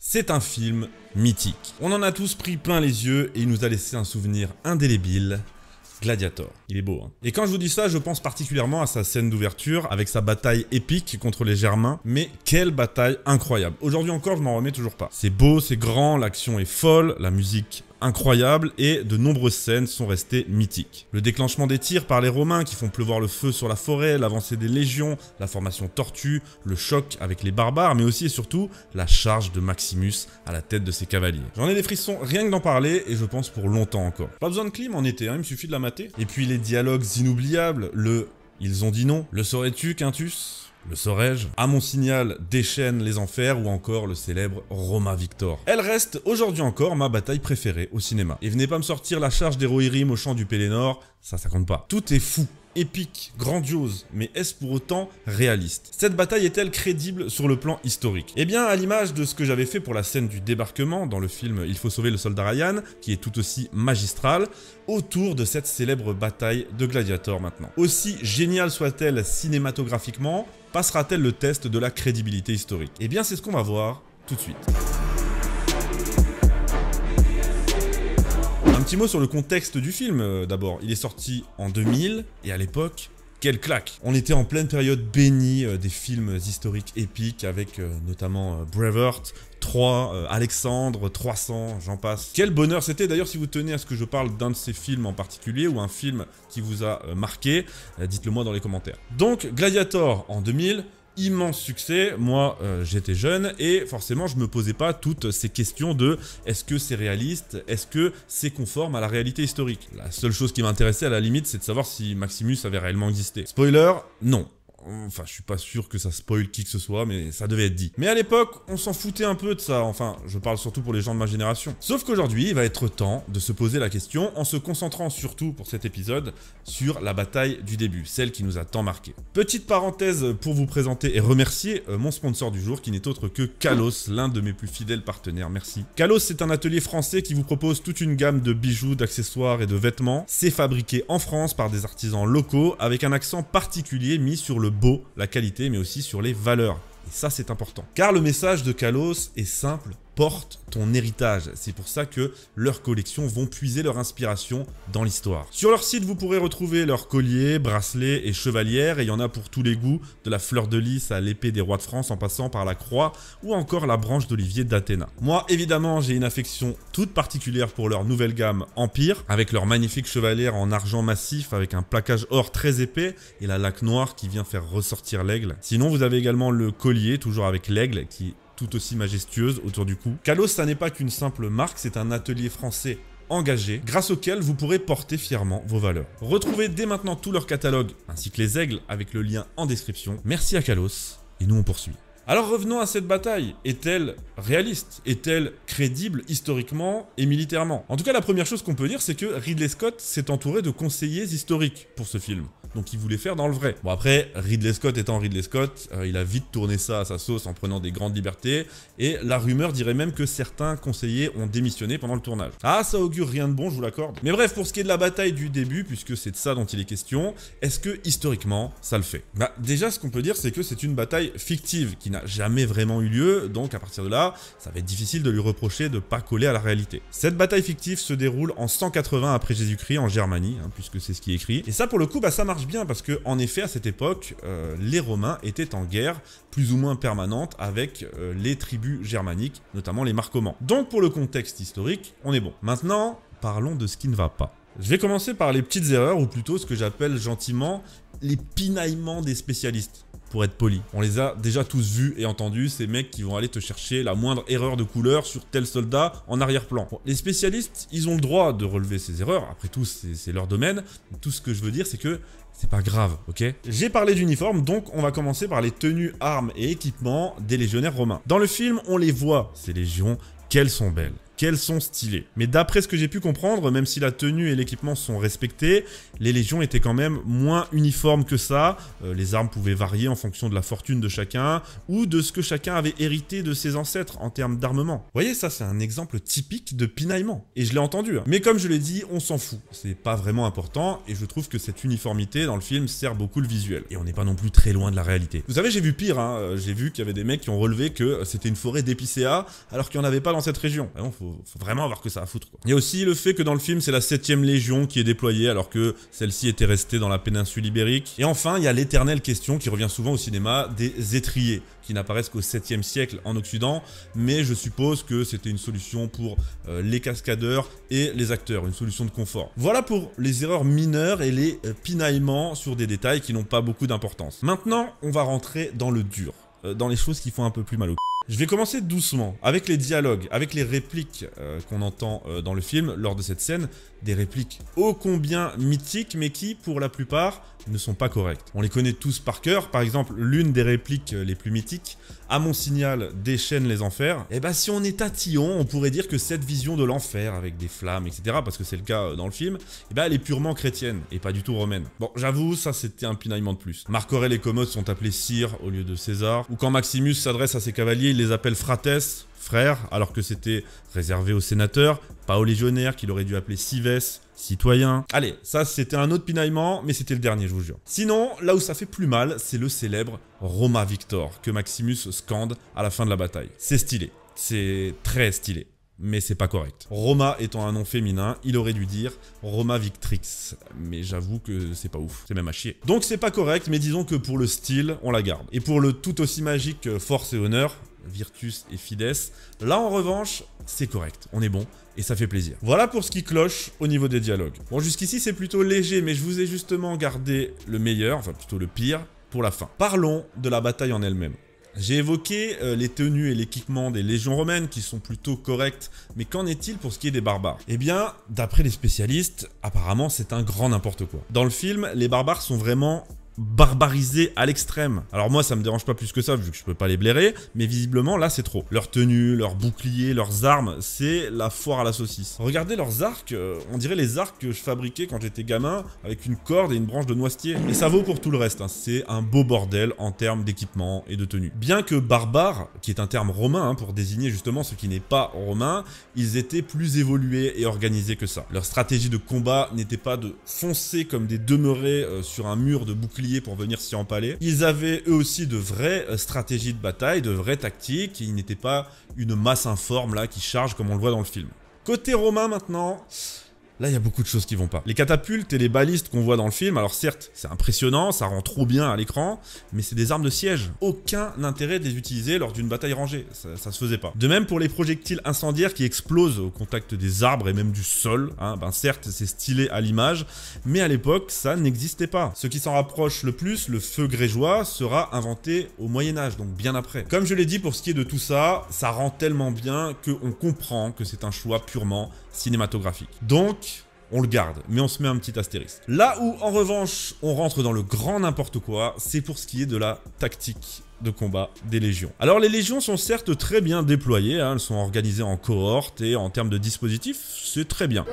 C'est un film mythique. On en a tous pris plein les yeux et il nous a laissé un souvenir indélébile. Gladiator. Il est beau, hein. Et quand je vous dis ça, je pense particulièrement à sa scène d'ouverture, avec sa bataille épique contre les Germains. Mais quelle bataille incroyable. Aujourd'hui encore, je m'en remets toujours pas. C'est beau, c'est grand, l'action est folle, la musique incroyable et de nombreuses scènes sont restées mythiques. Le déclenchement des tirs par les Romains qui font pleuvoir le feu sur la forêt, l'avancée des légions, la formation tortue, le choc avec les barbares, mais aussi et surtout la charge de Maximus à la tête de ses cavaliers. J'en ai des frissons rien que d'en parler et je pense pour longtemps encore. Pas besoin de clim en été, hein, il me suffit de la mater. Et puis les dialogues inoubliables, le « ils ont dit non », le « saurais-tu, Quintus ?» Le saurais-je? À mon signal déchaîne les enfers ou encore le célèbre Roma Victor. Elle reste aujourd'hui encore ma bataille préférée au cinéma. Et venez pas me sortir la charge d'Héroïrim au champ du Pélénor, ça compte pas. Tout est fou, épique, grandiose, mais est-ce pour autant réaliste? Cette bataille est-elle crédible sur le plan historique? Eh bien, à l'image de ce que j'avais fait pour la scène du débarquement dans le film Il faut sauver le soldat Ryan, qui est tout aussi magistral, autour de cette célèbre bataille de Gladiator maintenant. Aussi géniale soit-elle cinématographiquement, passera-t-elle le test de la crédibilité historique? Eh bien, c'est ce qu'on va voir tout de suite. Un petit mot sur le contexte du film d'abord. Il est sorti en 2000 et à l'époque, quelle claque! On était en pleine période bénie des films historiques épiques avec notamment Braveheart, 3, Alexandre, 300, j'en passe. Quel bonheur c'était d'ailleurs si vous tenez à ce que je parle d'un de ces films en particulier ou un film qui vous a marqué, dites-le moi dans les commentaires. Donc Gladiator en 2000, immense succès, moi j'étais jeune et forcément je me posais pas toutes ces questions de est-ce que c'est réaliste, est-ce que c'est conforme à la réalité historique. La seule chose qui m'intéressait à la limite c'est de savoir si Maximus avait réellement existé. Spoiler, non. Enfin, je suis pas sûr que ça spoil qui que ce soit, mais ça devait être dit. Mais à l'époque, on s'en foutait un peu de ça, enfin, je parle surtout pour les gens de ma génération. Sauf qu'aujourd'hui, il va être temps de se poser la question en se concentrant surtout pour cet épisode sur la bataille du début, celle qui nous a tant marqué. Petite parenthèse pour vous présenter et remercier mon sponsor du jour qui n'est autre que Kalos, l'un de mes plus fidèles partenaires, merci. Kalos, c'est un atelier français qui vous propose toute une gamme de bijoux, d'accessoires et de vêtements. C'est fabriqué en France par des artisans locaux avec un accent particulier mis sur le beau, la qualité, mais aussi sur les valeurs. Et ça, c'est important. Car le message de Kalos est simple, porte ton héritage. C'est pour ça que leurs collections vont puiser leur inspiration dans l'histoire. Sur leur site, vous pourrez retrouver leurs colliers, bracelets et chevalières, et il y en a pour tous les goûts, de la fleur de lys à l'épée des rois de France en passant par la croix ou encore la branche d'olivier d'Athéna. Moi, évidemment, j'ai une affection toute particulière pour leur nouvelle gamme Empire, avec leur magnifique chevalière en argent massif avec un plaquage or très épais et la laque noire qui vient faire ressortir l'aigle. Sinon, vous avez également le collier, toujours avec l'aigle, qui est tout aussi majestueuse autour du cou. Kalos, ça n'est pas qu'une simple marque, c'est un atelier français engagé, grâce auquel vous pourrez porter fièrement vos valeurs. Retrouvez dès maintenant tout leur catalogue, ainsi que les aigles, avec le lien en description. Merci à Kalos, et nous on poursuit. Alors revenons à cette bataille. Est-elle réaliste? Est-elle crédible historiquement et militairement? En tout cas, la première chose qu'on peut dire, c'est que Ridley Scott s'est entouré de conseillers historiques pour ce film. Donc il voulait faire dans le vrai. Bon après, Ridley Scott étant Ridley Scott, il a vite tourné ça à sa sauce en prenant des grandes libertés, et la rumeur dirait même que certains conseillers ont démissionné pendant le tournage. Ah, ça augure rien de bon, je vous l'accorde. Mais bref, pour ce qui est de la bataille du début, puisque c'est de ça dont il est question, est-ce que historiquement, ça le fait? Bah déjà, ce qu'on peut dire, c'est que c'est une bataille fictive, qui n'a jamais vraiment eu lieu, donc à partir de là, ça va être difficile de lui reprocher de pas coller à la réalité. Cette bataille fictive se déroule en 180 après Jésus-Christ en Germanie, hein, puisque c'est ce qui est écrit, et ça pour le coup, bah ça marche bien parce que en effet à cette époque les Romains étaient en guerre plus ou moins permanente avec les tribus germaniques, notamment les Marcomanns. Donc pour le contexte historique, on est bon. Maintenant, parlons de ce qui ne va pas. Je vais commencer par les petites erreurs, ou plutôt ce que j'appelle gentiment les pinaillements des spécialistes. Pour être poli. On les a déjà tous vus et entendus, ces mecs qui vont aller te chercher la moindre erreur de couleur sur tel soldat en arrière-plan. Bon, les spécialistes, ils ont le droit de relever ces erreurs, après tout c'est leur domaine. Tout ce que je veux dire c'est que c'est pas grave, ok? J'ai parlé d'uniforme, donc on va commencer par les tenues, armes et équipements des légionnaires romains. Dans le film, on les voit, ces légions, qu'elles sont belles. qu'elles sont stylées. Mais d'après ce que j'ai pu comprendre, même si la tenue et l'équipement sont respectés, les légions étaient quand même moins uniformes que ça. Les armes pouvaient varier en fonction de la fortune de chacun ou de ce que chacun avait hérité de ses ancêtres en termes d'armement. Vous voyez, ça c'est un exemple typique de pinaillement. Et je l'ai entendu. Mais comme je l'ai dit, on s'en fout. C'est pas vraiment important et je trouve que cette uniformité dans le film sert beaucoup le visuel. Et on n'est pas non plus très loin de la réalité. Vous savez, j'ai vu pire. J'ai vu qu'il y avait des mecs qui ont relevé que c'était une forêt d'épicéas alors qu'il n'y en avait pas dans cette région. Et bon, faut vraiment avoir que ça à foutre, quoi. Il y a aussi le fait que dans le film, c'est la 7e légion qui est déployée alors que celle-ci était restée dans la péninsule ibérique. Et enfin, il y a l'éternelle question qui revient souvent au cinéma des étriers qui n'apparaissent qu'au 7e siècle en Occident, mais je suppose que c'était une solution pour les cascadeurs et les acteurs, une solution de confort. Voilà pour les erreurs mineures et les pinaillements sur des détails qui n'ont pas beaucoup d'importance. Maintenant, on va rentrer dans le dur, dans les choses qui font un peu plus mal au c***. Je vais commencer doucement, avec les dialogues, avec les répliques qu'on entend dans le film lors de cette scène, des répliques ô combien mythiques, mais qui, pour la plupart, ne sont pas correctes. On les connaît tous par cœur, par exemple, l'une des répliques les plus mythiques, « À mon signal, déchaîne les enfers ». Et bah si on est tatillon, on pourrait dire que cette vision de l'enfer, avec des flammes, etc., parce que c'est le cas dans le film, et bah elle est purement chrétienne, et pas du tout romaine. Bon, j'avoue, ça c'était un pinaillement de plus. Marc Aurèle et Commode sont appelés sire au lieu de César, ou quand Maximus s'adresse à ses cavaliers, il les appelle frates, frères, alors que c'était réservé aux sénateurs, pas aux légionnaires qu'il aurait dû appeler cives, citoyens. Allez, ça c'était un autre pinaillement, mais c'était le dernier, je vous jure. Sinon, là où ça fait plus mal, c'est le célèbre Roma Victor, que Maximus scande à la fin de la bataille. C'est stylé, c'est très stylé, mais c'est pas correct. Roma étant un nom féminin, il aurait dû dire Roma Victrix, mais j'avoue que c'est pas ouf, c'est même à chier. Donc c'est pas correct, mais disons que pour le style, on la garde. Et pour le tout aussi magique force et honneur, Virtus et Fides, là en revanche, c'est correct, on est bon, et ça fait plaisir. Voilà pour ce qui cloche au niveau des dialogues. Bon, jusqu'ici c'est plutôt léger, mais je vous ai justement gardé le meilleur, enfin plutôt le pire, pour la fin. Parlons de la bataille en elle-même. J'ai évoqué les tenues et l'équipement des légions romaines qui sont plutôt corrects, mais qu'en est-il pour ce qui est des barbares? Eh bien, d'après les spécialistes, apparemment c'est un grand n'importe quoi. Dans le film, les barbares sont vraiment barbarisés à l'extrême. Alors moi ça me dérange pas plus que ça vu que je peux pas les blairer, mais visiblement là c'est trop. Leurs tenues, leurs boucliers, leurs armes, c'est la foire à la saucisse. Regardez leurs arcs, on dirait les arcs que je fabriquais quand j'étais gamin avec une corde et une branche de noisetier. Et ça vaut pour tout le reste, hein. C'est un beau bordel en termes d'équipement et de tenue. Bien que barbare, qui est un terme romain pour désigner justement ce qui n'est pas romain, ils étaient plus évolués et organisés que ça. Leur stratégie de combat n'était pas de foncer comme des demeurés sur un mur de boucliers pour venir s'y empaler. Ils avaient eux aussi de vraies stratégies de bataille, de vraies tactiques, et ils n'étaient pas une masse informe là qui charge comme on le voit dans le film. Côté romain maintenant, là, il y a beaucoup de choses qui vont pas. Les catapultes et les balistes qu'on voit dans le film, alors certes, c'est impressionnant, ça rend trop bien à l'écran, mais c'est des armes de siège. Aucun intérêt de les utiliser lors d'une bataille rangée, ça se faisait pas. De même pour les projectiles incendiaires qui explosent au contact des arbres et même du sol, hein, ben certes, c'est stylé à l'image, mais à l'époque, ça n'existait pas. Ce qui s'en rapproche le plus, le feu grégeois, sera inventé au Moyen-Âge, donc bien après. Comme je l'ai dit, pour ce qui est de tout ça, ça rend tellement bien qu'on comprend que c'est un choix purement cinématographique. Donc, on le garde, mais on se met un petit astérisque. Là où, en revanche, on rentre dans le grand n'importe quoi, c'est pour ce qui est de la tactique de combat des légions. Alors les légions sont certes très bien déployées, hein, elles sont organisées en cohortes et en termes de dispositifs, c'est très bien.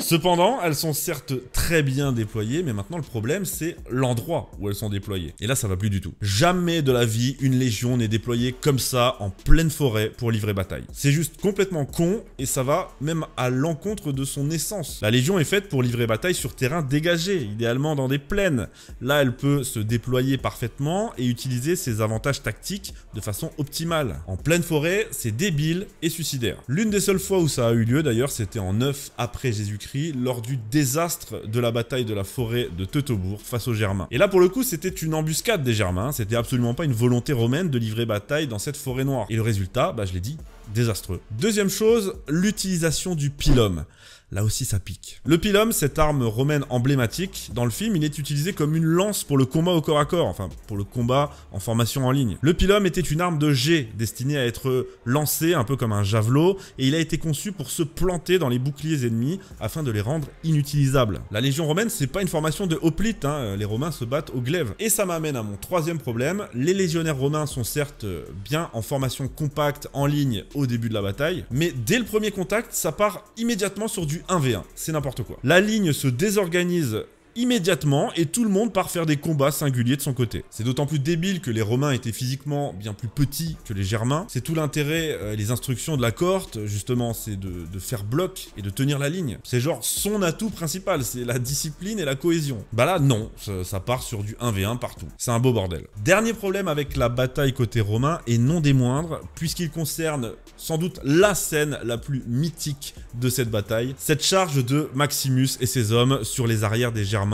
Cependant, elles sont certes très bien déployées, mais maintenant le problème c'est l'endroit où elles sont déployées. Et là ça va plus du tout. Jamais de la vie une légion n'est déployée comme ça en pleine forêt pour livrer bataille. C'est juste complètement con et ça va même à l'encontre de son essence. La légion est faite pour livrer bataille sur terrain dégagé, idéalement dans des plaines. Là elle peut se déployer parfaitement et utiliser ses avantages tactiques de façon optimale. En pleine forêt, c'est débile et suicidaire. L'une des seules fois où ça a eu lieu d'ailleurs, c'était en 9 après Jésus-Christ, lors du désastre de la bataille de la forêt de Teutobourg face aux Germains. Et là pour le coup c'était une embuscade des Germains, c'était absolument pas une volonté romaine de livrer bataille dans cette forêt noire. Et le résultat, bah je l'ai dit, désastreux. Deuxième chose, l'utilisation du pilum. là aussi ça pique. Le pilum, cette arme romaine emblématique, dans le film, il est utilisé comme une lance pour le combat au corps à corps, enfin pour le combat en formation en ligne. Le pilum était une arme de jet destinée à être lancée un peu comme un javelot, et il a été conçu pour se planter dans les boucliers ennemis afin de les rendre inutilisables. La légion romaine, c'est pas une formation de hoplite, hein, les Romains se battent au glaive. Et ça m'amène à mon troisième problème, les légionnaires romains sont certes bien en formation compacte en ligne au début de la bataille, mais dès le premier contact, ça part immédiatement sur du 1v1, c'est n'importe quoi. La ligne se désorganise immédiatement et tout le monde part faire des combats singuliers de son côté. C'est d'autant plus débile que les Romains étaient physiquement bien plus petits que les Germains. C'est tout l'intérêt, les instructions de la cohorte, justement, c'est de faire bloc et de tenir la ligne. C'est genre son atout principal, c'est la discipline et la cohésion. Bah là, non, ça part sur du 1v1 partout. C'est un beau bordel. Dernier problème avec la bataille côté romain, et non des moindres, puisqu'il concerne sans doute la scène la plus mythique de cette bataille, cette charge de Maximus et ses hommes sur les arrières des Germains,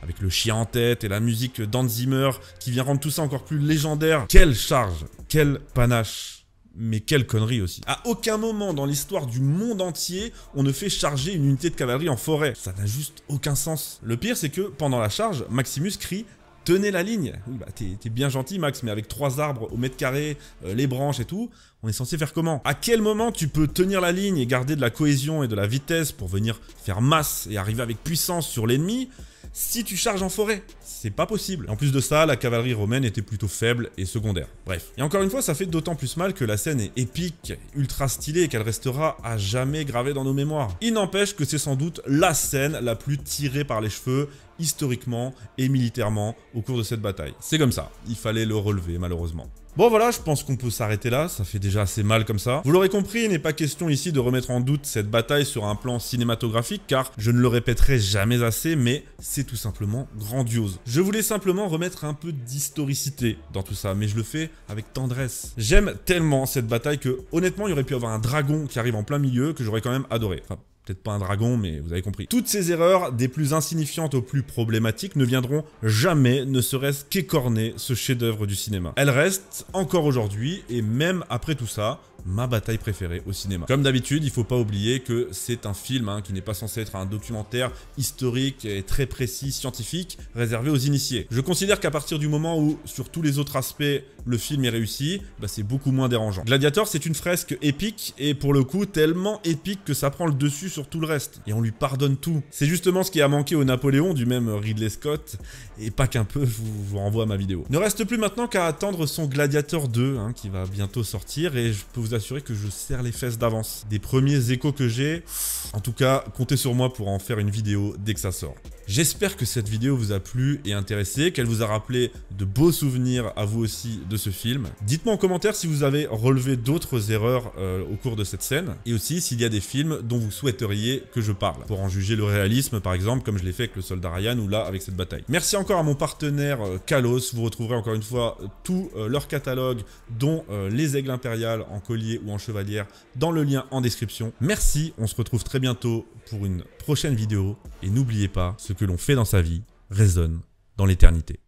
avec le chien en tête et la musique d'Hans Zimmer qui vient rendre tout ça encore plus légendaire. Quelle charge, quel panache, mais quelle connerie aussi. À aucun moment dans l'histoire du monde entier, on ne fait charger une unité de cavalerie en forêt. Ça n'a juste aucun sens. Le pire, c'est que pendant la charge, Maximus crie « Tenez la ligne !» Oui, bah t'es bien gentil Max, mais avec 3 arbres au mètre carré, les branches et tout, on est censé faire comment? À quel moment tu peux tenir la ligne et garder de la cohésion et de la vitesse pour venir faire masse et arriver avec puissance sur l'ennemi si tu charges en forêt? C'est pas possible. En plus de ça, la cavalerie romaine était plutôt faible et secondaire. Bref. Et encore une fois, ça fait d'autant plus mal que la scène est épique, ultra stylée et qu'elle restera à jamais gravée dans nos mémoires. Il n'empêche que c'est sans doute la scène la plus tirée par les cheveux historiquement et militairement au cours de cette bataille. C'est comme ça. Il fallait le relever, malheureusement. Bon voilà, je pense qu'on peut s'arrêter là, ça fait déjà assez mal comme ça. Vous l'aurez compris, il n'est pas question ici de remettre en doute cette bataille sur un plan cinématographique, car je ne le répéterai jamais assez, mais c'est tout simplement grandiose. Je voulais simplement remettre un peu d'historicité dans tout ça, mais je le fais avec tendresse. J'aime tellement cette bataille que, honnêtement, il y aurait pu y avoir un dragon qui arrive en plein milieu, que j'aurais quand même adoré. Enfin, peut-être pas un dragon, mais vous avez compris. Toutes ces erreurs, des plus insignifiantes aux plus problématiques, ne viendront jamais, ne serait-ce qu'écorner ce chef-d'œuvre du cinéma. Elles restent encore aujourd'hui, et même après tout ça, ma bataille préférée au cinéma. Comme d'habitude, il faut pas oublier que c'est un film qui n'est pas censé être un documentaire historique et très précis, scientifique, réservé aux initiés. Je considère qu'à partir du moment où, sur tous les autres aspects, le film est réussi, bah c'est beaucoup moins dérangeant. Gladiator, c'est une fresque épique, et pour le coup, tellement épique que ça prend le dessus sur tout le reste. Et on lui pardonne tout. C'est justement ce qui a manqué au Napoléon du même Ridley Scott, et pas qu'un peu, je vous renvoie à ma vidéo. Ne reste plus maintenant qu'à attendre son Gladiator 2, qui va bientôt sortir, et je peux vous assurer que je serre les fesses d'avance. Des premiers échos que j'ai, en tout cas, comptez sur moi pour en faire une vidéo dès que ça sort. J'espère que cette vidéo vous a plu et intéressé, qu'elle vous a rappelé de beaux souvenirs à vous aussi de ce film. Dites-moi en commentaire si vous avez relevé d'autres erreurs au cours de cette scène, et aussi s'il y a des films dont vous souhaiteriez que je parle, pour en juger le réalisme par exemple, comme je l'ai fait avec le soldat Ryan ou là avec cette bataille. Merci encore à mon partenaire Kalos, vous retrouverez encore une fois tout leur catalogue, dont les aigles impériales en collier ou en chevalière, dans le lien en description. Merci, on se retrouve très bientôt pour une prochaine vidéo, et n'oubliez pas, ce que l'on fait dans sa vie résonne dans l'éternité.